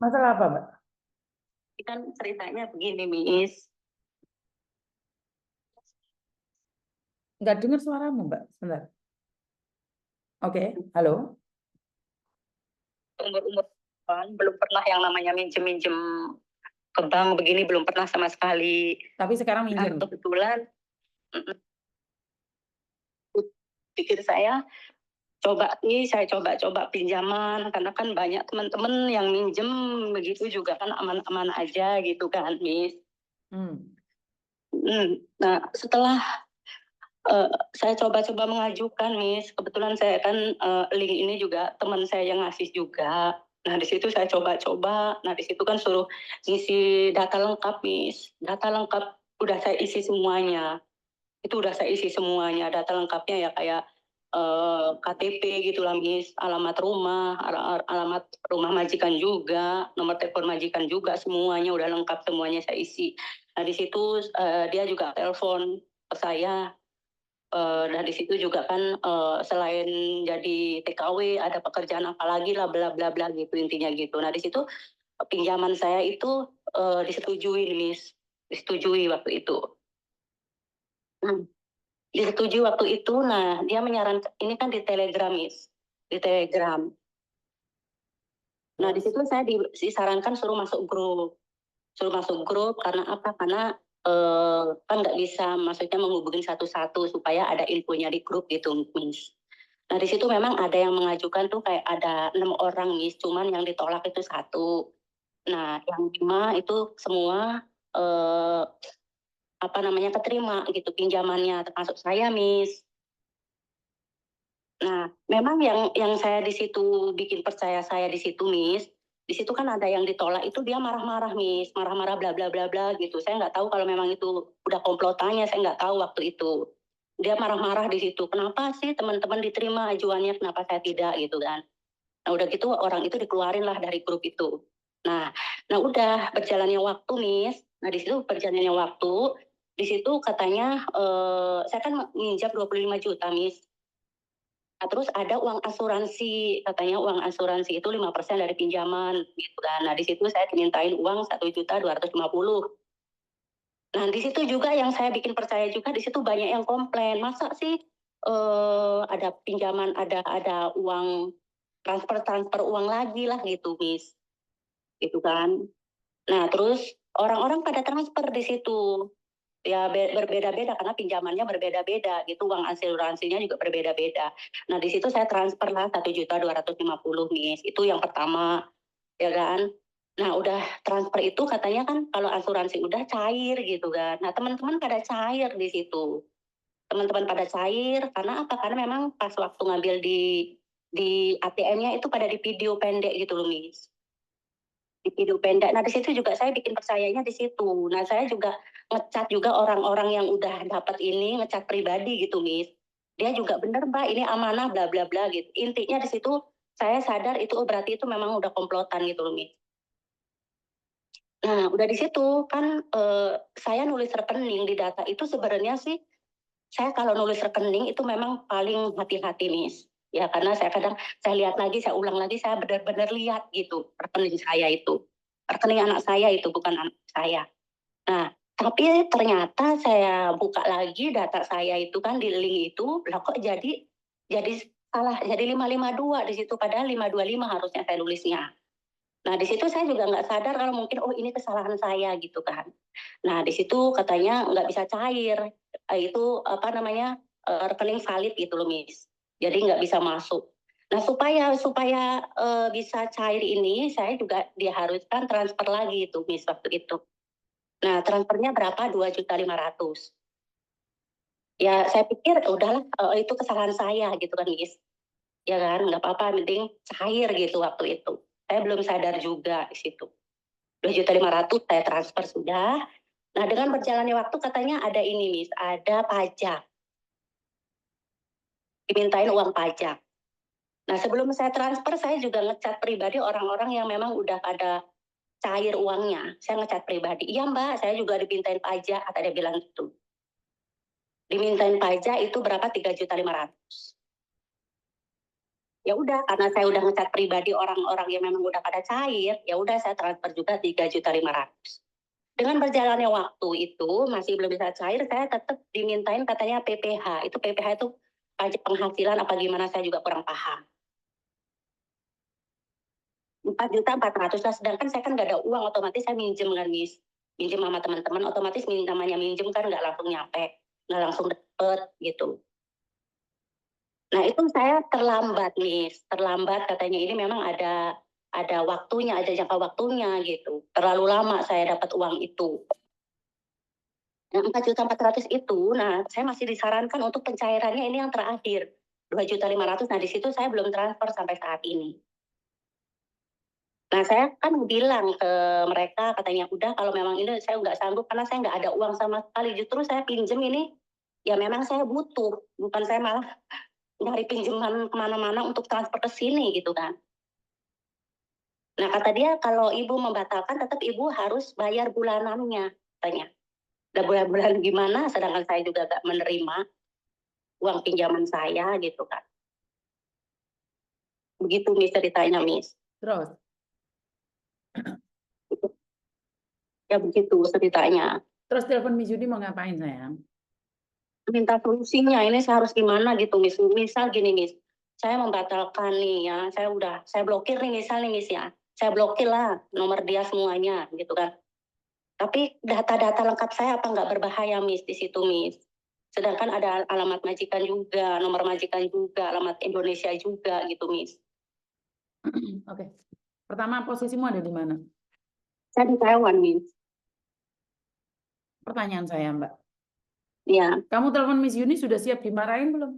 Masalah apa, Mbak? Kan ceritanya begini, Miss. Nggak dengar suaramu, Mbak. Sebentar. Oke, halo. Umur-umur kan belum pernah yang namanya minjem-minjem ke bank begini, belum pernah sama sekali. Tapi sekarang Nah, minjem. kebetulan pikir saya saya coba-coba pinjaman karena kan banyak teman-teman yang minjem begitu juga kan aman-aman aja gitu kan, Miss. Hmm. Nah, setelah saya coba-coba mengajukan, Miss. Kebetulan saya kan link ini juga teman saya yang ngasih juga. Nah, di situ saya coba-coba. Nah, di situ kan suruh isi data lengkap, Miss. Data lengkap udah saya isi semuanya. Itu udah saya isi semuanya. Data lengkapnya ya kayak KTP gitu lah, Miss. Alamat rumah, alamat rumah majikan juga, nomor telepon majikan juga, semuanya udah lengkap, semuanya saya isi. Nah, di situ dia juga telepon ke saya. Nah di situ juga kan selain jadi TKW ada pekerjaan apa lagi lah bla bla bla gitu intinya gitu. Nah di situ pinjaman saya itu disetujui, Miss, disetujui waktu itu. Hmm. Disetujui waktu itu. Nah dia menyarankan ini kan di Telegram, Miss, di Telegram. Nah di situ saya disarankan suruh masuk grup karena apa? Karena kan nggak bisa maksudnya menghubungi satu-satu supaya ada infonya di grup gitu, Miss. Nah di situ memang ada yang mengajukan tuh kayak ada 6 orang, Miss, cuman yang ditolak itu satu. Nah yang 5 itu semua eh, apa namanya keterima gitu pinjamannya termasuk saya, Miss. Nah memang yang saya di situ bikin percaya saya di situ, Miss. Di situ kan ada yang ditolak itu dia marah-marah, Miss, marah-marah bla bla bla bla gitu. Saya nggak tahu kalau memang itu udah komplotannya, saya nggak tahu waktu itu. Dia marah-marah di situ. Kenapa sih teman-teman diterima ajuannya, kenapa saya tidak gitu kan? Nah udah gitu orang itu dikeluarin lah dari grup itu. Nah, nah udah berjalannya waktu, Miss. Nah di situ berjalannya waktu, di situ katanya saya kan minjam 25 juta, Miss. Nah, terus ada uang asuransi, katanya uang asuransi itu 5% dari pinjaman gitu kan. Nah di situ saya dimintain uang 1.250.000. Nah di situ juga yang saya bikin percaya juga di situ banyak yang komplain. Masa sih ada pinjaman, ada uang transfer uang lagi lah gitu, Miss, gitu kan. Nah terus orang-orang pada transfer di situ ya berbeda-beda karena pinjamannya berbeda-beda gitu, uang asuransinya juga berbeda-beda. Nah di situ saya transfer lah 1.250.000, Miss, itu yang pertama ya kan. Nah udah transfer itu katanya kan kalau asuransi udah cair gitu kan. Nah teman-teman pada cair di situ, teman-teman pada cair karena apa? Karena memang pas waktu ngambil di ATM-nya itu pada di video pendek gitu loh, Miss, di video pendek. Nah di situ juga saya bikin percayanya di situ. Nah saya juga ngecat juga orang-orang yang udah dapat ini, ngecat pribadi gitu, Miss. Dia juga bener Mbak ini amanah bla bla bla gitu. Intinya di situ saya sadar itu berarti itu memang udah komplotan gitu loh, Miss. Nah udah di situ kan saya nulis rekening di data itu sebenarnya sih saya kalau nulis rekening itu memang paling hati-hati, Miss. Ya karena saya kadang saya lihat lagi, saya ulang lagi, saya benar-benar lihat gitu rekening saya itu. Rekening anak saya itu bukan anak saya. Nah, tapi ternyata saya buka lagi data saya itu kan di link itu, lah kok jadi salah, jadi 552 di situ padahal 525 harusnya saya nulisnya. Nah, di situ saya juga nggak sadar kalau mungkin oh ini kesalahan saya gitu kan. Nah, di situ katanya nggak bisa cair. Itu apa namanya rekening valid gitu loh, Miss. Jadi nggak bisa masuk. Nah, supaya supaya bisa cair ini, saya juga diharuskan transfer lagi itu, Miss, waktu itu. Nah, transfernya berapa? 2.500.000. Ya, saya pikir udahlah itu kesalahan saya gitu kan, Miss. Ya kan, nggak apa-apa, penting cair gitu waktu itu. Saya belum sadar juga di situ. 2.500.000 saya transfer sudah. Nah, dengan berjalannya waktu katanya ada ini, Miss, ada pajak. Dimintain uang pajak. Nah, sebelum saya transfer, saya juga ngecat pribadi orang-orang yang memang udah pada cair uangnya. Saya ngecat pribadi. Iya, Mbak, saya juga dimintain pajak, kata dia bilang gitu. Dimintain pajak itu berapa? 3.500.000. Ya udah, karena saya udah ngecat pribadi orang-orang yang memang udah pada cair, ya udah saya transfer juga 3.500.000. Dengan berjalannya waktu itu masih belum bisa cair, saya tetap dimintain katanya PPh. Itu PPh itu pajak penghasilan apa gimana, saya juga kurang paham. 4.400.000 lah, sedangkan saya kan nggak ada uang, otomatis saya minjem kan, Miss. Minjem sama teman-teman, otomatis namanya minjem kan nggak langsung nyampe, nggak langsung dapet gitu. Nah itu saya terlambat, Miss. Terlambat katanya, ini memang ada waktunya, ada jangka waktunya gitu. Terlalu lama saya dapat uang itu. Nah 4.400.000 itu, nah saya masih disarankan untuk pencairannya ini yang terakhir. 2.500.000, nah di situ saya belum transfer sampai saat ini. Nah saya kan bilang ke mereka, katanya udah kalau memang ini saya nggak sanggup karena saya nggak ada uang sama sekali. Justru saya pinjem ini, ya memang saya butuh. Bukan saya malah nyari pinjaman kemana-mana untuk transfer ke sini gitu kan. Nah kata dia kalau ibu membatalkan tetap ibu harus bayar bulanannya katanya. Nah bulan-bulan gimana sedangkan saya juga gak menerima uang pinjaman saya gitu kan. Begitu Miss ceritanya Miss. Terus, Ya begitu ceritanya. terus telepon Miss Yuni mau ngapain sayang? Minta solusinya ini saya harus gimana gitu Miss. Misal gini Miss, saya membatalkan nih ya, saya blokir nih misal nih Miss ya. Saya blokir lah nomor dia semuanya gitu kan. Tapi data-data lengkap saya apa nggak berbahaya Miss di situ Miss? Sedangkan ada alamat majikan juga, nomor majikan juga, alamat Indonesia juga gitu Miss. Oke. Pertama, posisimu ada di mana? Saya di Taiwan Miss. Pertanyaan saya, Mbak. Ya, Kamu telepon Miss Yuni sudah siap dimarahin belum?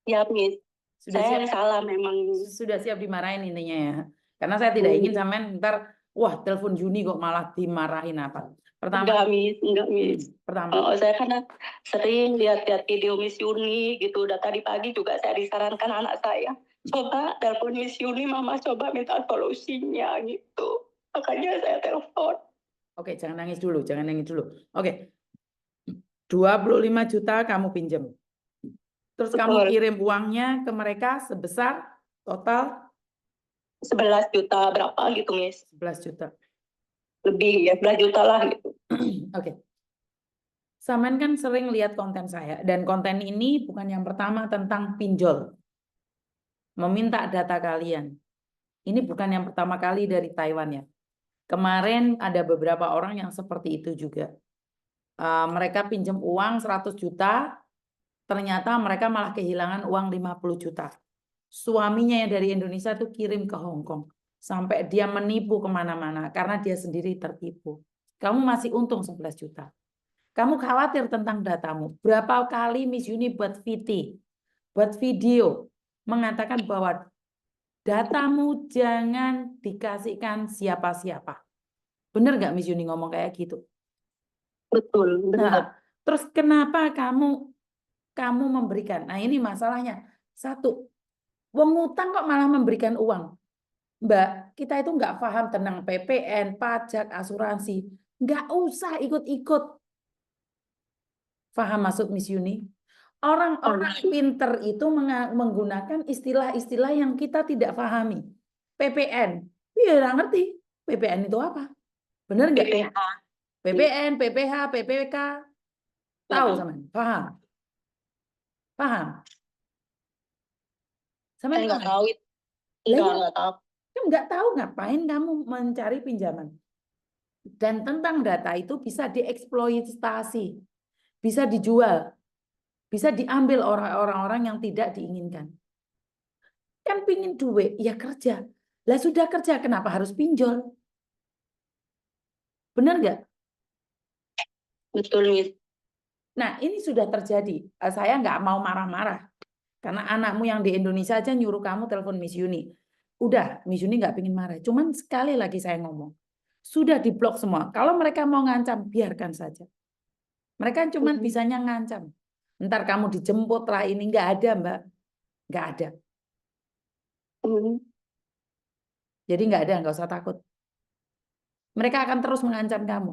ya Miss. Sudah Saya siap, salah memang. sudah siap dimarahin intinya ya. Karena saya tidak ingin sampean ntar, wah telepon Yuni kok malah dimarahin apa. Pertama, Enggak Miss. pertama, Oh, saya karena sering lihat-lihat video Miss Yuni gitu. Udah tadi pagi juga saya disarankan anak saya, coba telepon Miss Yuni, Mama coba minta solusinya gitu. Makanya saya telepon. oke, jangan nangis dulu, jangan nangis dulu. Oke, 25 juta kamu pinjam. Terus kamu Betul. kirim uangnya ke mereka sebesar total 11 juta berapa gitu Miss. 11 juta. Lebih ya, 11 juta lah gitu. Oke. Samen kan sering lihat konten saya, dan konten ini bukan yang pertama tentang pinjol. Meminta data kalian. Ini bukan yang pertama kali dari Taiwan ya. Kemarin ada beberapa orang yang seperti itu juga. Mereka pinjam uang 100 juta, ternyata mereka malah kehilangan uang 50 juta. Suaminya yang dari Indonesia tuh kirim ke Hong Kong. Sampai dia menipu kemana-mana karena dia sendiri tertipu. Kamu masih untung 11 juta. Kamu khawatir tentang datamu. Berapa kali Miss Yuni buat VT, buat video, mengatakan bahwa datamu jangan dikasihkan siapa-siapa. Benar nggak Miss Yuni ngomong kayak gitu? Betul, benar. Nah, terus kenapa kamu memberikan? Nah ini masalahnya. Satu, wong ngutang kok malah memberikan uang. Mbak, kita itu nggak paham tentang PPN, pajak, asuransi. Nggak usah ikut-ikut. Paham maksud Miss Yuni? Orang-orang pinter itu menggunakan istilah-istilah yang kita tidak pahami. PPN, iya nggak ngerti. PPN itu apa? Benar nggak? PPH. PPN, PPH, PPK. Tahu sama? Paham? Paham? Sama Saya nggak tahu itu. Nggak tahu. Nggak tahu ngapain kamu mencari pinjaman. Dan tentang data itu bisa dieksploitasi, bisa dijual, bisa diambil orang-orang yang tidak diinginkan. Kan pingin duit, ya kerja. Lah sudah kerja, kenapa harus pinjol? Benar nggak? Betul Miss. Nah ini sudah terjadi. Saya nggak mau marah-marah. Karena anakmu yang di Indonesia aja nyuruh kamu telepon Miss Yuni. Udah, Miss Yuni nggak pingin marah. Cuman sekali lagi saya ngomong. Sudah diblok semua. Kalau mereka mau ngancam, biarkan saja. Mereka cuman bisanya ngancam. Ntar kamu dijemput lah ini. Nggak ada, Mbak. Nggak ada. Jadi nggak ada, nggak usah takut. Mereka akan terus mengancam kamu.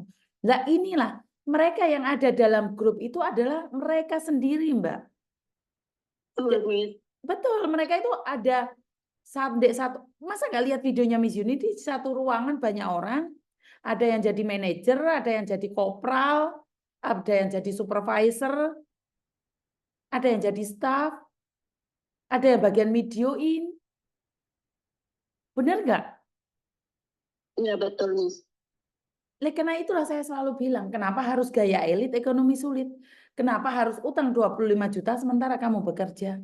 Nah inilah, mereka yang ada dalam grup itu adalah mereka sendiri, Mbak. Betul, mereka itu ada satu, masa nggak lihat videonya Miss Yuni di satu ruangan banyak orang, ada yang jadi manajer, ada yang jadi kopral, ada yang jadi supervisor, ada yang jadi staff, ada yang bagian videoin, bener nggak? Iya betul Miss. Karena itulah saya selalu bilang, kenapa harus gaya elit ekonomi sulit? Kenapa harus utang 25 juta sementara kamu bekerja?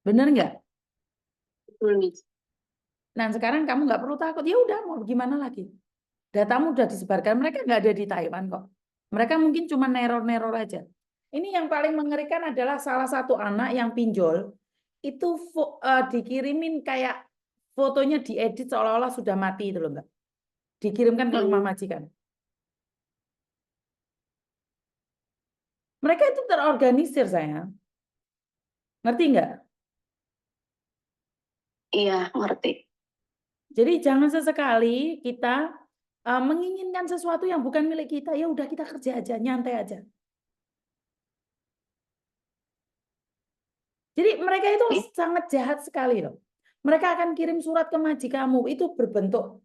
Bener nggak? Betul Miss. Nah sekarang kamu nggak perlu takut, ya udah mau gimana lagi? Datamu udah disebarkan, mereka nggak ada di Taiwan kok. Mereka mungkin cuma neror-neror aja. Ini yang paling mengerikan adalah salah satu anak yang pinjol, itu dikirimin kayak fotonya diedit seolah-olah sudah mati itu loh Mbak. Dikirimkan ke rumah majikan. Mereka itu terorganisir sayang. Ngerti nggak? Iya ngerti. Jadi jangan sesekali kita menginginkan sesuatu yang bukan milik kita. Ya udah kita kerja aja, nyantai aja. Jadi mereka itu sangat jahat sekali loh. Mereka akan kirim surat ke majikamu itu berbentuk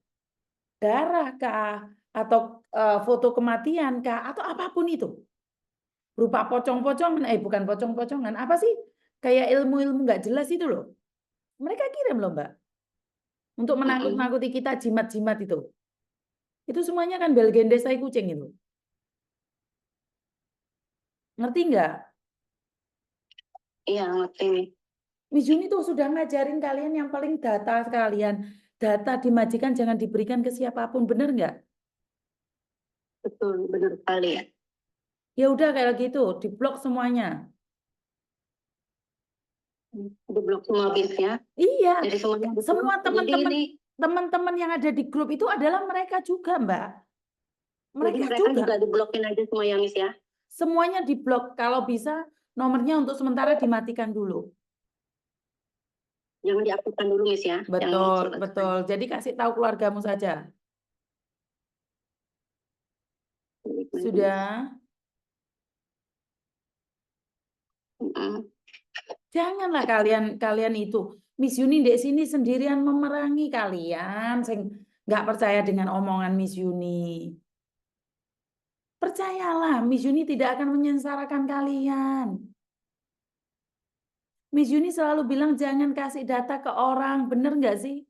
darah kah atau foto kematian kah atau apapun itu. Berupa pocong-pocongan, bukan pocong-pocongan, apa sih? Kayak ilmu-ilmu nggak jelas itu loh. Mereka kirim loh Mbak. Untuk menakut-nakuti kita jimat-jimat itu. Itu semuanya kan belgendes tai kucing itu. Ngerti nggak? Iya ngerti Miss. Miss Juni tuh sudah ngajarin kalian yang paling data kalian. Data di majikan jangan diberikan ke siapapun, bener nggak? Betul benar sekali ya. Ya udah kayak gitu, diblok semuanya. Di blok semua Miss ya. Iya, Jadi semuanya semua jadi teman-teman yang ada di grup itu adalah mereka juga, Mbak. jadi Mereka mereka juga. juga diblokin aja semua ya Miss ya. Semuanya diblok. Kalau bisa nomornya untuk sementara dimatikan dulu. Jangan diaktifkan dulu Miss ya. Betul, betul. Jadi kasih tahu keluargamu saja. Sudah. Janganlah kalian itu. Miss Yuni di sini sendirian memerangi kalian. Saya nggak percaya dengan omongan Miss Yuni. Percayalah, Miss Yuni tidak akan menyengsarakan kalian. Miss Yuni selalu bilang jangan kasih data ke orang. Bener nggak sih?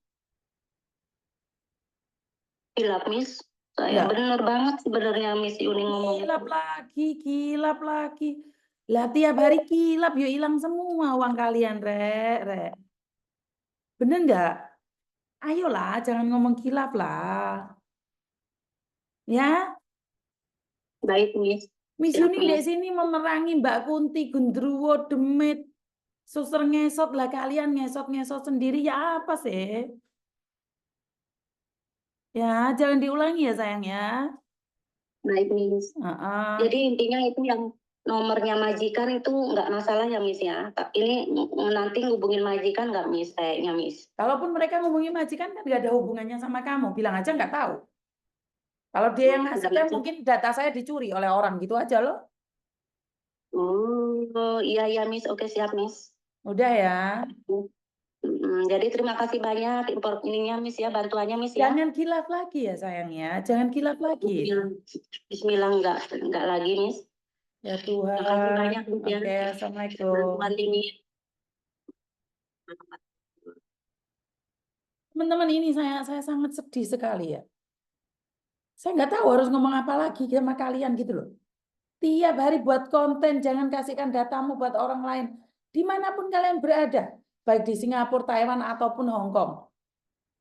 Kilap Miss. Saya Lah, bener banget sebenarnya Miss Yuni ngomong kilap itu. lagi, kilap lagi. Lah tiap hari kilap, yuk hilang semua uang kalian, Rek. Bener nggak? Ayolah, jangan ngomong kilap lah. Ya, Baik Miss. Miss Siap Yuni di Miss. sini memerangi Mbak Kunti, Gendruwo, Demit, Suster ngesot lah kalian ngesot-ngesot sendiri ya apa sih? Ya, jangan diulangi ya sayang ya. Baik Miss. Jadi intinya itu yang nomornya majikan itu nggak masalah ya Miss ya. Ini nanti ngubungin majikan nggak Miss kayaknya Miss. Kalaupun mereka ngomongin majikan kan nggak ada hubungannya sama kamu, bilang aja nggak tahu. Kalau dia yang ngasih kan mungkin data saya dicuri oleh orang gitu aja loh. Oh iya iya Miss, oke siap Miss. Udah ya. Jadi terima kasih banyak ininya Miss ya, bantuannya Miss ya. Jangan kilaf lagi ya sayang ya, jangan kilaf lagi. Bismillah enggak lagi Miss. Ya Tuhan. Terima kasih banyak Miss ya. Oke, assalamualaikum. Bantuan ini. Teman-teman ini saya sangat sedih sekali ya. Saya nggak tahu harus ngomong apa lagi sama kalian gitu loh. Tiap hari buat konten, jangan kasihkan datamu buat orang lain. Dimanapun kalian berada, baik di Singapura, Taiwan, ataupun Hong Kong.